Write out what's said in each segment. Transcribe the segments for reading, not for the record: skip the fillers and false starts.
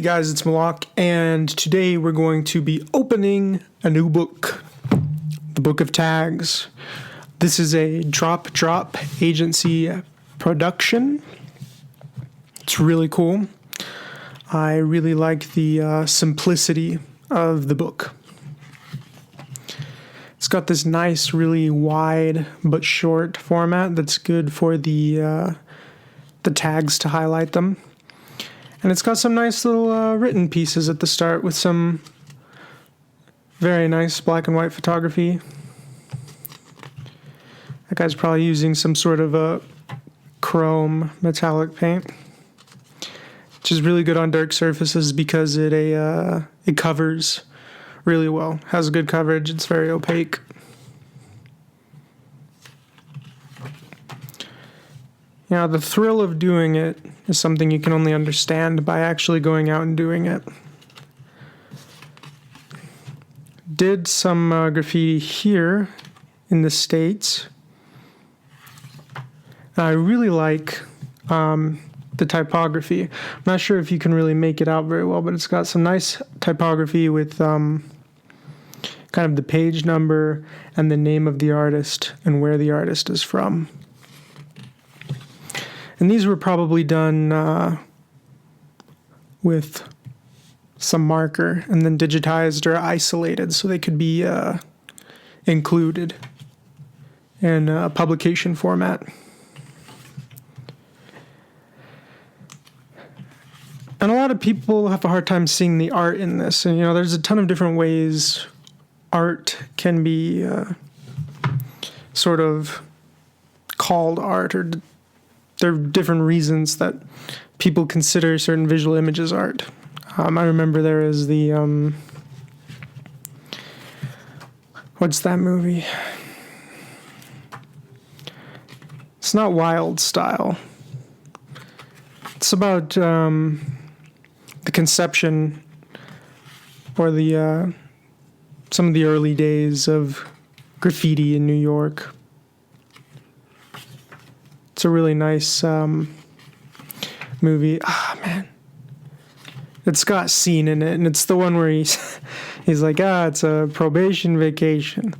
guys, it's MOLOCH, and today we're going to be opening a new book, the Book of Tags. This is a drop agency production. It's really cool. I really like the simplicity of the book. It's got this nice, really wide but short format that's good for the tags to highlight them. And it's got some nice little written pieces at the start with some very nice black and white photography. That guy's probably using some sort of a chrome metallic paint, which is really good on dark surfaces because it covers really well. Has good coverage. It's very opaque. Now, the thrill of doing it is something you can only understand by actually going out and doing it. Did some graffiti here in the States. I really like the typography. I'm not sure if you can really make it out very well, but it's got some nice typography with kind of the page number and the name of the artist and where the artist is from. And these were probably done with some marker and then digitized or isolated so they could be included in a publication format. And a lot of people have a hard time seeing the art in this. And, there's a ton of different ways art can be sort of called art, or there are different reasons that people consider certain visual images art. I remember there is the, what's that movie? It's not Wild Style. It's about the conception or the some of the early days of graffiti in New York. It's a really nice movie. Man. It's got Scene in it, and it's the one where he's like, it's a probation vacation.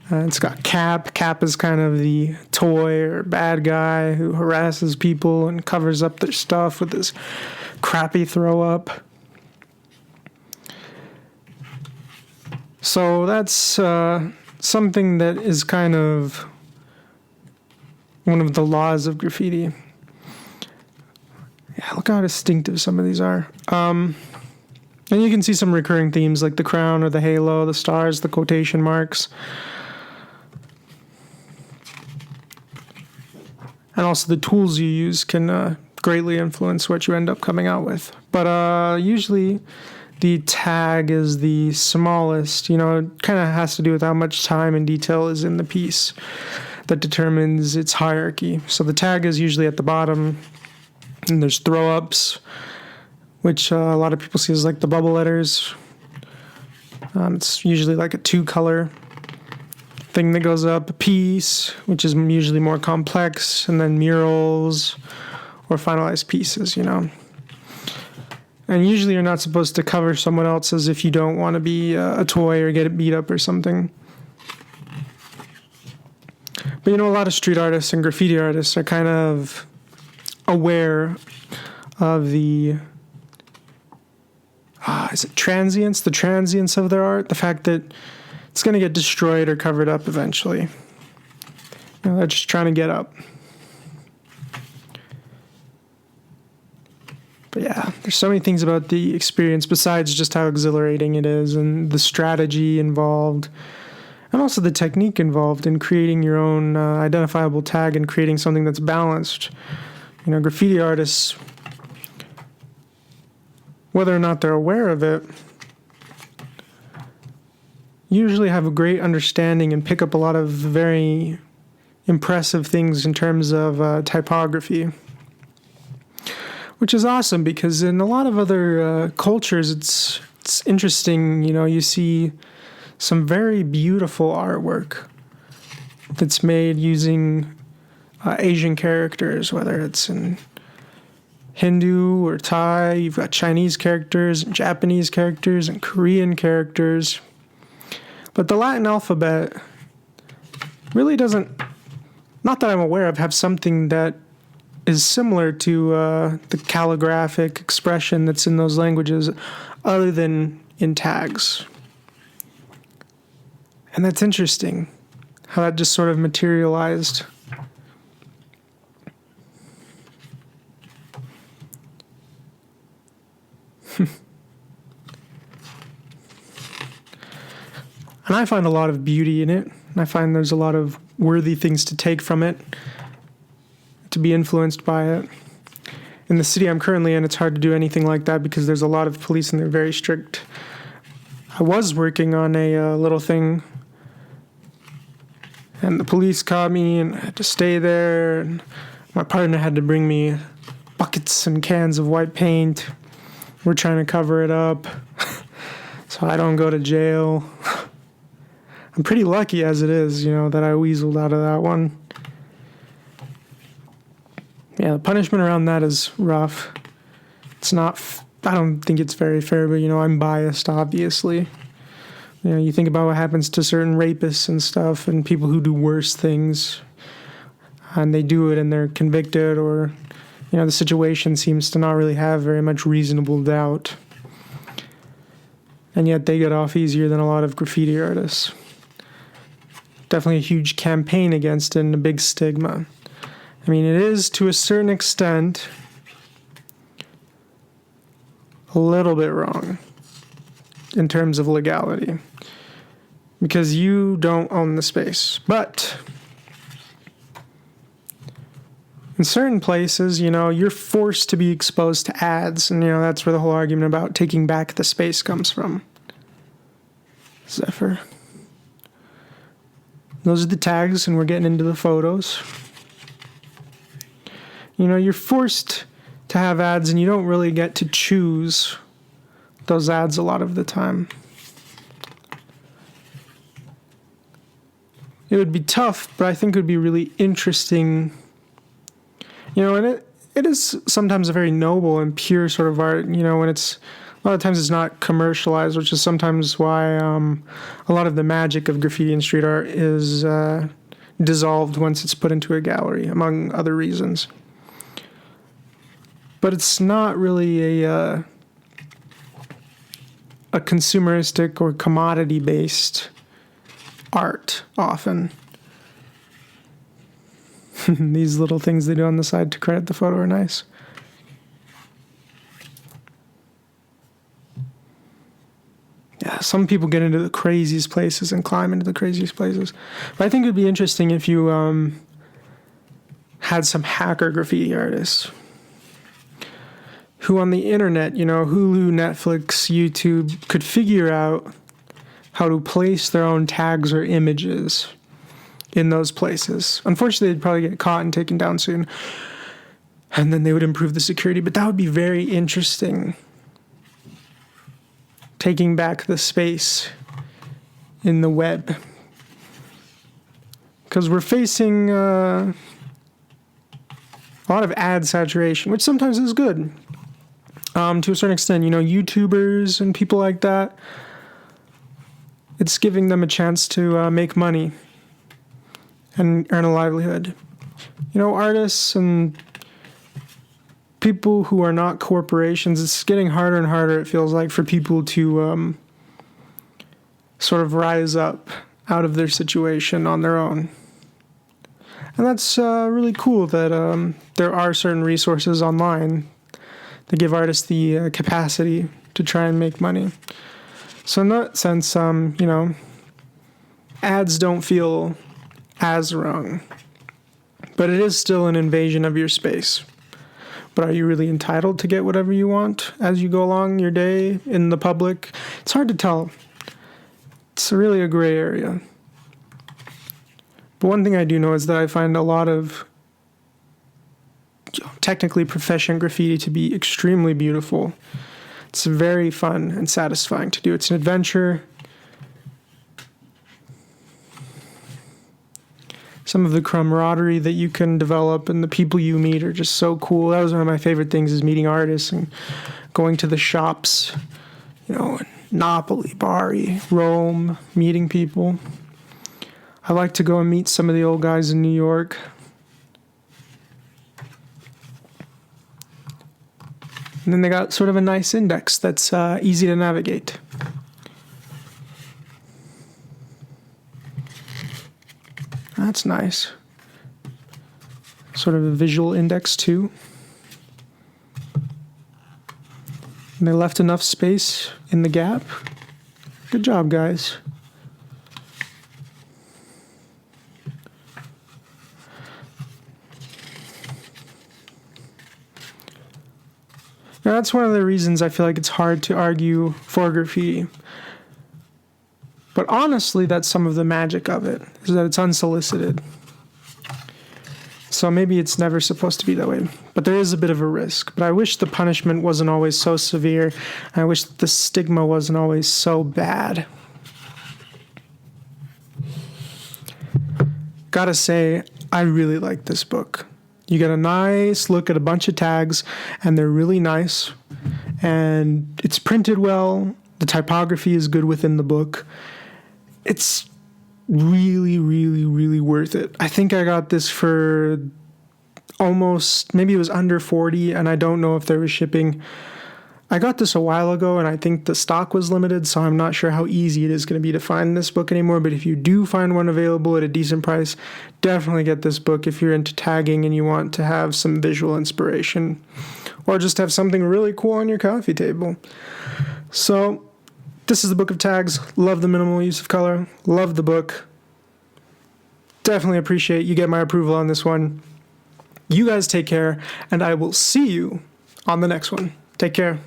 It's got Cap. Cap is kind of the toy or bad guy who harasses people and covers up their stuff with this crappy throw up. So that's something that is kind of one of the laws of graffiti. Yeah, look how distinctive some of these are. And you can see some recurring themes like the crown or the halo, the stars, the quotation marks. And also the tools you use can greatly influence what you end up coming out with. But usually the tag is the smallest. It kind of has to do with how much time and detail is in the piece that determines its hierarchy. So the tag is usually at the bottom, and there's throw-ups, which a lot of people see as like the bubble letters. It's usually like a 2-color thing that goes up, a piece, which is usually more complex, and then murals or finalized pieces, And usually you're not supposed to cover someone else's if you don't want to be a toy or get it beat up or something. But a lot of street artists and graffiti artists are kind of aware of the transience? The transience of their art, the fact that it's going to get destroyed or covered up eventually. They're just trying to get up. But yeah, there's so many things about the experience besides just how exhilarating it is and the strategy involved. And also the technique involved in creating your own identifiable tag and creating something that's balanced. Graffiti artists, whether or not they're aware of it, usually have a great understanding and pick up a lot of very impressive things in terms of typography. Which is awesome because in a lot of other cultures, it's interesting, you see some very beautiful artwork that's made using Asian characters, whether it's in Hindu or Thai, you've got Chinese characters, and Japanese characters, and Korean characters. But the Latin alphabet really doesn't, not that I'm aware of, have something that is similar to the calligraphic expression that's in those languages other than in tags. And that's interesting, how that just sort of materialized. And I find a lot of beauty in it. And I find there's a lot of worthy things to take from it, to be influenced by it. In the city I'm currently in, it's hard to do anything like that because there's a lot of police and they're very strict. I was working on a little thing, and the police caught me, and I had to stay there. And my partner had to bring me buckets and cans of white paint. We're trying to cover it up so I don't go to jail. I'm pretty lucky as it is, that I weaseled out of that one. Yeah, the punishment around that is rough. It's not, I don't think it's very fair, but, I'm biased, obviously. You think about what happens to certain rapists and stuff and people who do worse things, and they do it and they're convicted, or, the situation seems to not really have very much reasonable doubt. And yet they get off easier than a lot of graffiti artists. Definitely a huge campaign against it and a big stigma. I mean, it is, to a certain extent, a little bit wrong in terms of legality, because you don't own the space. But in certain places, you're forced to be exposed to ads, and that's where the whole argument about taking back the space comes from. Zephyr. Those are the tags, and we're getting into the photos. You're forced to have ads, and you don't really get to choose those ads a lot of the time. It would be tough, but I think it would be really interesting. And it is sometimes a very noble and pure sort of art, when it's, a lot of times it's not commercialized, which is sometimes why a lot of the magic of graffiti and street art is dissolved once it's put into a gallery, among other reasons. But it's not really a consumeristic or commodity-based art, often. These little things they do on the side to credit the photo are nice. Yeah, some people get into the craziest places and climb into the craziest places. But I think it would be interesting if you had some hacker graffiti artists who on the internet, Hulu, Netflix, YouTube, could figure out how to place their own tags or images in those places. Unfortunately, they'd probably get caught and taken down soon, and then they would improve the security. But that would be very interesting. Taking back the space in the web. Because we're facing a lot of ad saturation, which sometimes is good. To a certain extent, YouTubers and people like that, it's giving them a chance to make money and earn a livelihood. Artists and people who are not corporations, it's getting harder and harder, it feels like, for people to sort of rise up out of their situation on their own. And that's really cool that there are certain resources online that give artists the capacity to try and make money. So in that sense, ads don't feel as wrong. But it is still an invasion of your space. But are you really entitled to get whatever you want as you go along your day in the public? It's hard to tell. It's really a gray area. But one thing I do know is that I find a lot of technically proficient graffiti to be extremely beautiful. It's very fun and satisfying to do. It's an adventure. some of the camaraderie that you can develop and the people you meet are just so cool. That was one of my favorite things, is meeting artists and going to the shops, in Napoli, Bari, Rome, meeting people. I like to go and meet some of the old guys in New York. And then they got sort of a nice index that's easy to navigate. That's nice. Sort of a visual index too. And they left enough space in the gap. Good job, guys. Now, that's one of the reasons I feel like it's hard to argue for graffiti. But honestly, that's some of the magic of it, is that it's unsolicited. So maybe it's never supposed to be that way. But there is a bit of a risk. But I wish the punishment wasn't always so severe. I wish the stigma wasn't always so bad. Gotta say, I really like this book. You get a nice look at a bunch of tags, and they're really nice. And it's printed well. The typography is good within the book. It's really, really, really worth it. I think I got this for almost, maybe it was under 40, and I don't know if there was shipping. I got this a while ago, and I think the stock was limited, so I'm not sure how easy it is going to be to find this book anymore. But if you do find one available at a decent price, definitely get this book if you're into tagging and you want to have some visual inspiration, or just have something really cool on your coffee table. So this is the Book of Tags. Love the minimal use of color. Love the book. Definitely appreciate you get my approval on this one. You guys take care, and I will see you on the next one. Take care.